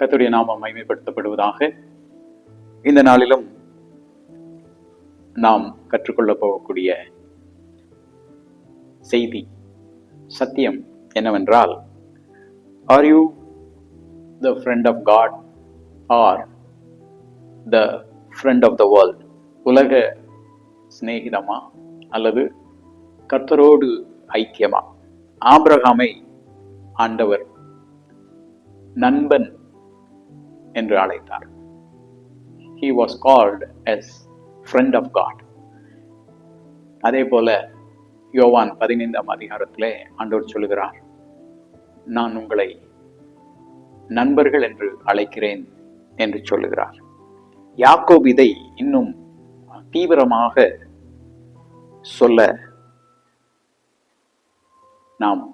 கர்த்தருடைய நாமம் மகிமைப்படுத்தப்படுவதாக. இந்த நாளிலும் நாம் கற்றுக்கொள்ள போகக்கூடிய செய்தி சத்தியம் என்னவென்றால், are you the friend of God are the friend of the world? உலக சிநேகிதமா அல்லது கர்த்தரோடு ஐக்கியமா? ஆபிரகாமை ஆண்டவர் நண்பன் என்று அழைத்தார். He was called as friend of God. அதே போல யோவான் 15ஆம் அதிகாரத்திலே ஆண்டவர் சொல்லுகிறார், நான் உங்களை நண்பர்கள் என்று அழைக்கிறேன் என்று சொல்லுகிறார். யாக்கோபு இதை இன்னும் தீவிரமாக சொல்ல நாம்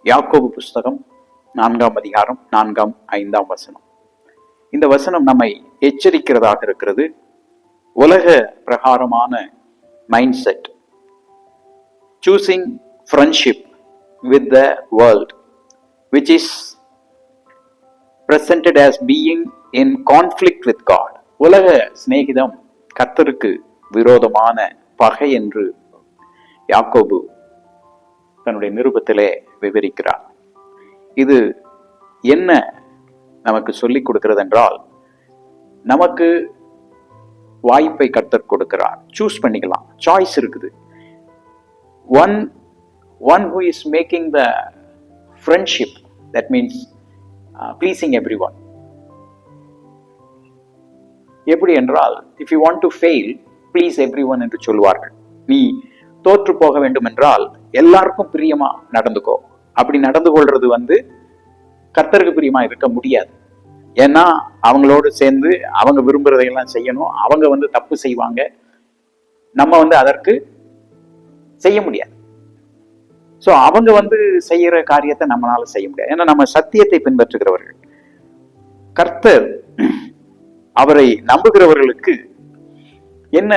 யாக்கோபு புஸ்தகம் 4ஆம் அதிகாரம் 4ஆம் 5ஆம் வசனம். இந்த வசனம் நம்மை எச்சரிக்கிறதாக இருக்கிறது. உலக பிரகாரமான mind set, choosing friendship with the world which is presented as being in conflict with God. உலக சிநேகிதம் கர்த்தருக்கு விரோதமான பகை என்று யாக்கோபு தன்னுடைய நிருபத்திலே விவரிக்கிறார். இது என்ன நமக்கு சொல்லிக் கொடுக்கிறது என்றால், நமக்கு வாய்ப்பை கர்த்தர் கொடுக்கிறார். சூஸ் பண்ணிக்கலாம், சாய்ஸ் இருக்குது. one who is making the friendship, that means pleasing everyone. எப்படி என்றால், if you want to fail, please everyone என்று சொல்வார்கள். நீ தோற்று போக வேண்டும் என்றால் எல்லாருக்கும் பிரியமா நடந்துக்கோ. அப்படி நடந்து கொள்றது கர்த்தருக்கு பிரியமா இருக்க முடியாது. ஏன்னா அவங்களோடு சேர்ந்து அவங்க விரும்புறதையெல்லாம் செய்யணும். அவங்க தப்பு செய்வாங்க, நம்ம அதற்கு செய்ய முடியாது. ஸோ அவங்க செய்யற காரியத்தை நம்மளால செய்ய முடியாது. ஏன்னா நம்ம சத்தியத்தை பின்பற்றுகிறவர்கள். கர்த்தர் அவரை நம்புகிறவர்களுக்கு என்ன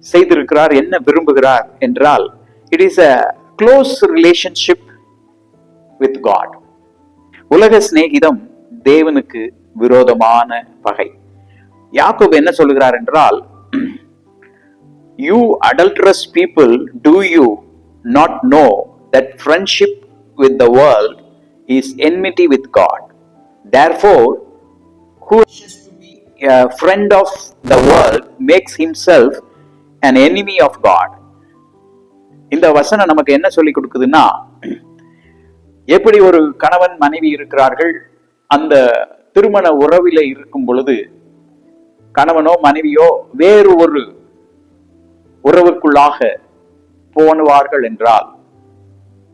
செய்திருக்கிறார், என்ன விரும்புகிறார் என்றால், it is a close relationship with God. உலக சிநேகிதம் தேவனுக்கு விரோதமான பகை. யாக்கோபு என்ன சொல்லுகிறார் என்றால், you adulterous people, do you not know that friendship with the world is enmity with God? Therefore, who wishes to be a friend of the world makes himself an enemy of God. இந்த வசனம் நமக்கு என்ன சொல்லி கொடுக்குதுன்னா, எப்படி ஒரு கணவன் மனைவி இருக்கிறார்கள், அந்த திருமண உறவில இருக்கும் பொழுது கணவனோ மனைவியோ வேறு ஒரு உறவுக்குள்ளாக போனுவார்கள் என்றால்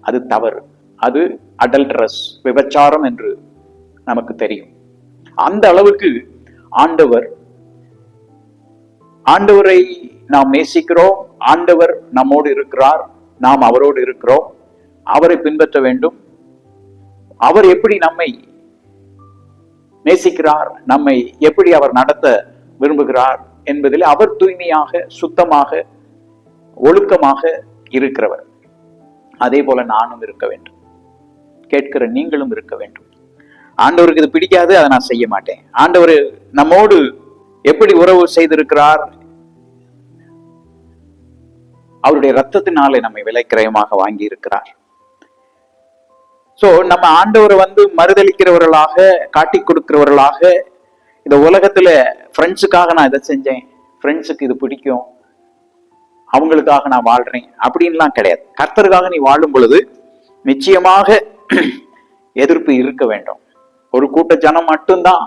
அது தவறு. அது அடல்டரஸ், விபச்சாரம் என்று நமக்கு தெரியும். அந்த அளவுக்கு ஆண்டவரை நாம் நேசிக்கிறோம். ஆண்டவர் நம்மோடு இருக்கிறார், நாம் அவரோடு இருக்கிறோம். அவரை பின்பற்ற வேண்டும். அவர் எப்படி நம்மை நேசிக்கிறார், நம்மை எப்படி அவர் நடத்த விரும்புகிறார் என்பதில் அவர் தூய்மையாக, சுத்தமாக, ஒழுக்கமாக இருக்கிறவர். அதே போல நானும் இருக்க வேண்டும், கேட்கிற நீங்களும் இருக்க வேண்டும். ஆண்டவருக்கு இது பிடிக்காது, அதை நான் செய்ய மாட்டேன். ஆண்டவர் நம்மோடு எப்படி உறவு செய்திருக்கிறார், அவருடைய ரத்தத்தினாலே நம்மை விலைக்கிரயமாக வாங்கி இருக்கிறார். சோ நம்ம ஆண்டவரை மறுதளிக்கிறவர்களாக, காட்டி கொடுக்கிறவர்களாக இந்த உலகத்துல ஃப்ரெண்ட்ஸுக்காக நான் இதை செஞ்சேன், ஃப்ரெண்ட்ஸுக்கு இது பிடிக்கும், அவங்களுக்காக நான் வாழ்றேன் அப்படின்லாம் கிடையாது. கர்த்தருக்காக நீ வாழும் பொழுது நிச்சயமாக எதிர்ப்பு இருக்க வேண்டும். ஒரு கூட்ட ஜனம் மட்டும்தான்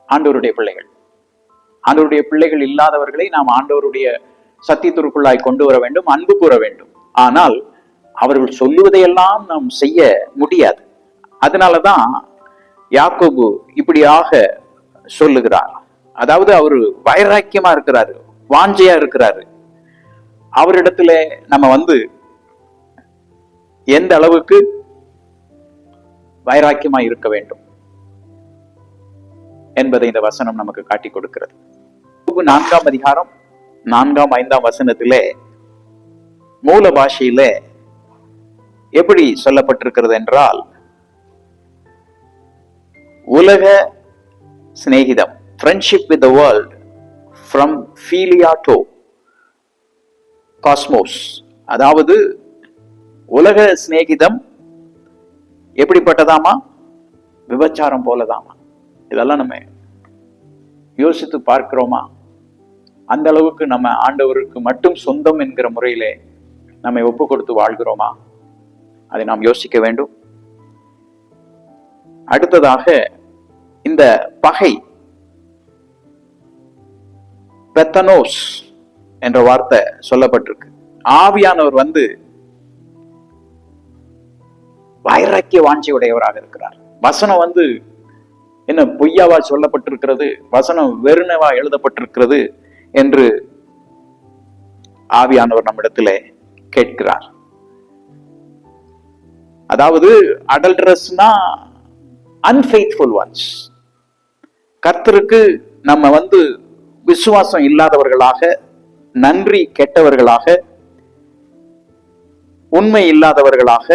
ஆண்டவருடைய பிள்ளைகள். ஆண்டவருடைய பிள்ளைகள் இல்லாதவர்களை நாம் ஆண்டவருடைய சத்தியத்திற்குள்ளாய் கொண்டு வர வேண்டும், அன்பு கூற வேண்டும். ஆனால் அவர்கள் சொல்லுவதையெல்லாம் நாம் செய்ய முடியாது. அதனாலதான் யாக்கோபு இப்படியாக சொல்லுகிறார். அதாவது அவரு வைராக்கியமா இருக்கிறாரு, வாஞ்சையா இருக்கிறாரு. அவரிடத்துல நம்ம எந்த அளவுக்கு வைராக்கியமா இருக்க வேண்டும் என்பதை இந்த வசனம் நமக்கு காட்டி கொடுக்கிறது. 4ஆம் அதிகாரம் 4ஆம் 5ஆம் வசனத்திலே மூல பாஷையில எப்படி சொல்லப்பட்டிருக்கிறது என்றால், உலக சிநேகிதம், friendship with the world from philia to cosmos. அதாவது உலக சிநேகிதம் எப்படிப்பட்டதாமா? விபச்சாரம் போலதாமா. இதெல்லாம் நம்ம யோசித்து பார்க்கிறோமா? அந்த அளவுக்கு நம்ம ஆண்டவருக்கு மட்டும் சொந்தம் என்கிற முறையிலே நம்மை ஒப்பு கொடுத்து வாழ்கிறோமா? அதை நாம் யோசிக்க வேண்டும். அடுத்ததாக இந்த பகை, பெத்தனோஸ் என்ற வார்த்தை சொல்லப்பட்டிருக்கு. ஆவியானவர் வைராக்கிய வாஞ்சையுடையவராக இருக்கிறார். வசனம் என்ன பொய்யாவா சொல்லப்பட்டிருக்கிறது, வசனம் வெறுனவா எழுதப்பட்டிருக்கிறது என்று ஆவியானவர் நம்மிடத்திலே கேட்கிறார். அதாவது அடல்டரஸ்னா அன்ஃபெய்த்ஃபுல் ஒன்ஸ். கர்த்தருக்கு நம்ம விசுவாசம் இல்லாதவர்களாக, நன்றி கெட்டவர்களாக, உண்மை இல்லாதவர்களாக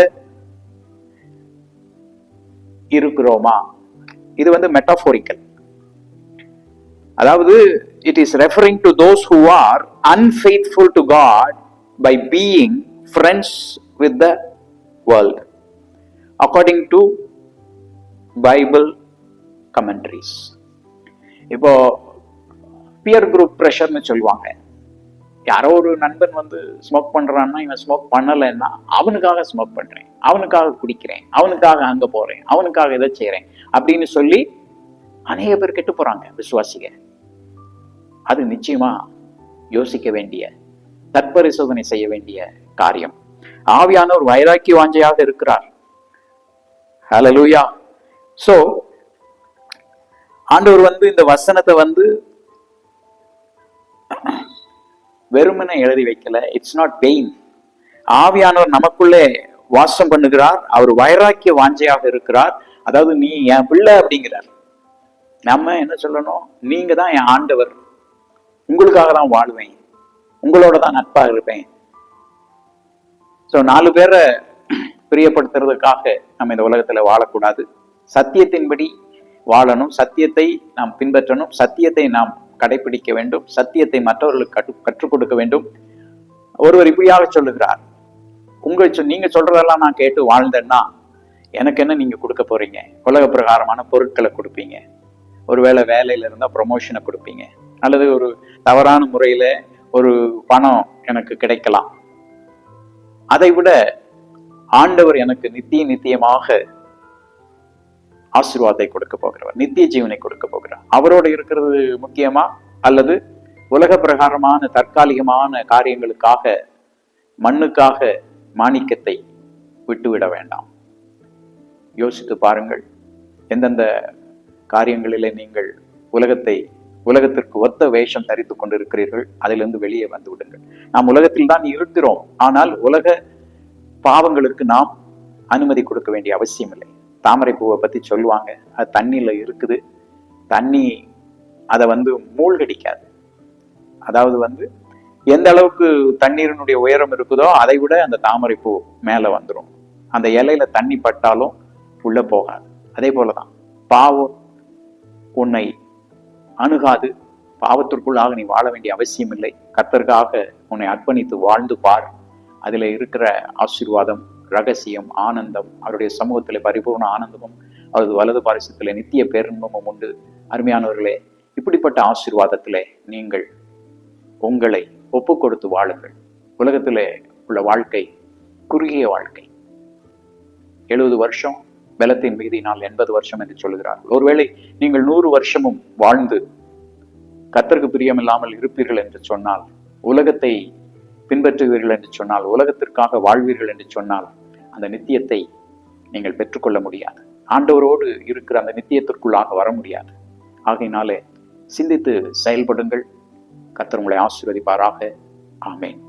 இருக்கிறோமா? இது மெட்டாபோரிக்கல். அதாவது it is referring to those who are unfaithful to God by being friends with the world according to Bible commentaries. இப்போ பியர் குரூப் ப்ரெஷர்னு சொல்லுவாங்க. யாரோ ஒரு நண்பன் ஸ்மோக் பண்றான்னா, இவன் ஸ்மோக் பண்ணலைன்னா அவனுக்காக ஸ்மோக் பண்றேன், அவனுக்காக குடிக்கிறேன், அவனுக்காக அங்க போறேன், அவனுக்காக இதை செய்யறேன் அப்படின்னு சொல்லி அநேக பேர் கெட்டு போறாங்க விசுவாசிக. அது நிச்சயமா யோசிக்க வேண்டிய, தற்பரிசோதனை செய்ய வேண்டிய காரியம். ஆவியானவர் வைராக்கிய வாஞ்சையாக இருக்கிறார். ஹல்லேலூயா. சோ ஆண்டவர் இந்த வசனத்தை வெறுமனை எழுதி வைக்கல. It's not pain. ஆவியானவர் நமக்குள்ளே வாசம் பண்ணுகிறார். அவர் வைராக்கிய வாஞ்சையாக இருக்கிறார். அதாவது நீ என் பிள்ளை அப்படிங்கிறார். நம்ம என்ன சொல்லணும்? நீங்க தான் என் ஆண்டவர், உங்களுக்காக தான் வாழ்வேன், உங்களோட தான் நட்பாக இருப்பேன். ஸோ 4 பேரை பிரியப்படுத்துறதுக்காக நம்ம இந்த உலகத்துல வாழக்கூடாது. சத்தியத்தின்படி வாழணும், சத்தியத்தை நாம் பின்பற்றணும், சத்தியத்தை நாம் கடைபிடிக்க வேண்டும், சத்தியத்தை மற்றவர்களுக்கு கற்றுக் கொடுக்க வேண்டும். ஒருவர் இப்படியாக சொல்லுகிறார், நீங்க சொல்றதெல்லாம் நான் கேட்டு வாழ்ந்தேன்னா எனக்கு என்ன நீங்க கொடுக்க போறீங்க? உலக பிரகாரமான பொருட்களை கொடுப்பீங்க, ஒருவேளை வேலையில இருந்தா ப்ரொமோஷனை கொடுப்பீங்க, அல்லது ஒரு தவறான முறையில ஒரு பணம் எனக்கு கிடைக்கலாம். அதை விட ஆண்டவர் எனக்கு நித்தியமாக ஆசீர்வாதத்தை கொடுக்க போகிறவர், நித்திய ஜீவனை கொடுக்க போகிறார். அவரோடு இருக்கிறது முக்கியமா, அல்லது உலக பிரகாரமான தற்காலிகமான காரியங்களுக்காக, மண்ணுக்காக மாணிக்கத்தை விட்டுவிட வேண்டாம். யோசித்து பாருங்கள். எந்தெந்த காரியங்களிலே நீங்கள் உலகத்திற்கு ஒத்த வேஷம் தரித்து கொண்டிருக்கிறீர்கள், அதிலிருந்து வெளியே வந்து விடுங்கள். நாம் உலகத்தில் தான் இருக்கிறோம், ஆனால் உலக பாவங்களுக்கு நாம் அனுமதி கொடுக்க வேண்டிய அவசியம் இல்லை. தாமரை பூவை பத்தி சொல்லுவாங்க, அது தண்ணியில இருக்குது, தண்ணி அதை மூழ்கடிக்காது. அதாவது எந்த அளவுக்கு தண்ணீரினுடைய உயரம் இருக்குதோ அதை விட அந்த தாமரை பூ மேல வந்துடும். அந்த இலையில தண்ணி பட்டாலும் உள்ள போகாது. அதே போலதான் பாவம் உன்னை அணுகாது. பாவத்திற்குள்ளாக நீ வாழ வேண்டிய அவசியம் இல்லை. கர்த்தருக்காக உன்னை அர்ப்பணித்து வாழ்ந்து பார். அதுல இருக்கிற ஆசீர்வாதம், ரகசியம், ஆனந்தம், அவருடைய சமூகத்திலே பரிபூர்ண ஆனந்தமும் அவரது வலது பாரிசத்திலே நித்திய பேரின்பமும் உண்டு. அருமையானவர்களே, இப்படிப்பட்ட ஆசீர்வாதத்திலே நீங்கள் உங்களை ஒப்பு கொடுத்து வாழுங்கள். உலகத்திலே உள்ள வாழ்க்கை குறுகிய வாழ்க்கை. 70 வருஷம் பலத்தின் மிகுதியினால் 80 வருஷம் என்று சொல்லுகிறார்கள். ஒருவேளை நீங்கள் 100 வருஷமும் வாழ்ந்து கர்த்தருக்கு பிரியமில்லாமல் இருப்பீர்கள் என்று சொன்னால், உலகத்தை பின்பற்றுவீர்கள் என்று சொன்னால், உலகத்திற்காக வாழ்வீர்கள் என்று சொன்னால், அந்த நித்தியத்தை நீங்கள் பெற்றுக்கொள்ள முடியாது. ஆண்டவரோடு இருக்கிற அந்த நித்தியத்திற்குள்ளாக வர முடியாது. ஆகையினாலே சிந்தித்து செயல்படுங்கள். கர்த்தர் உங்களை ஆசீர்வதிப்பாராக. ஆமென்.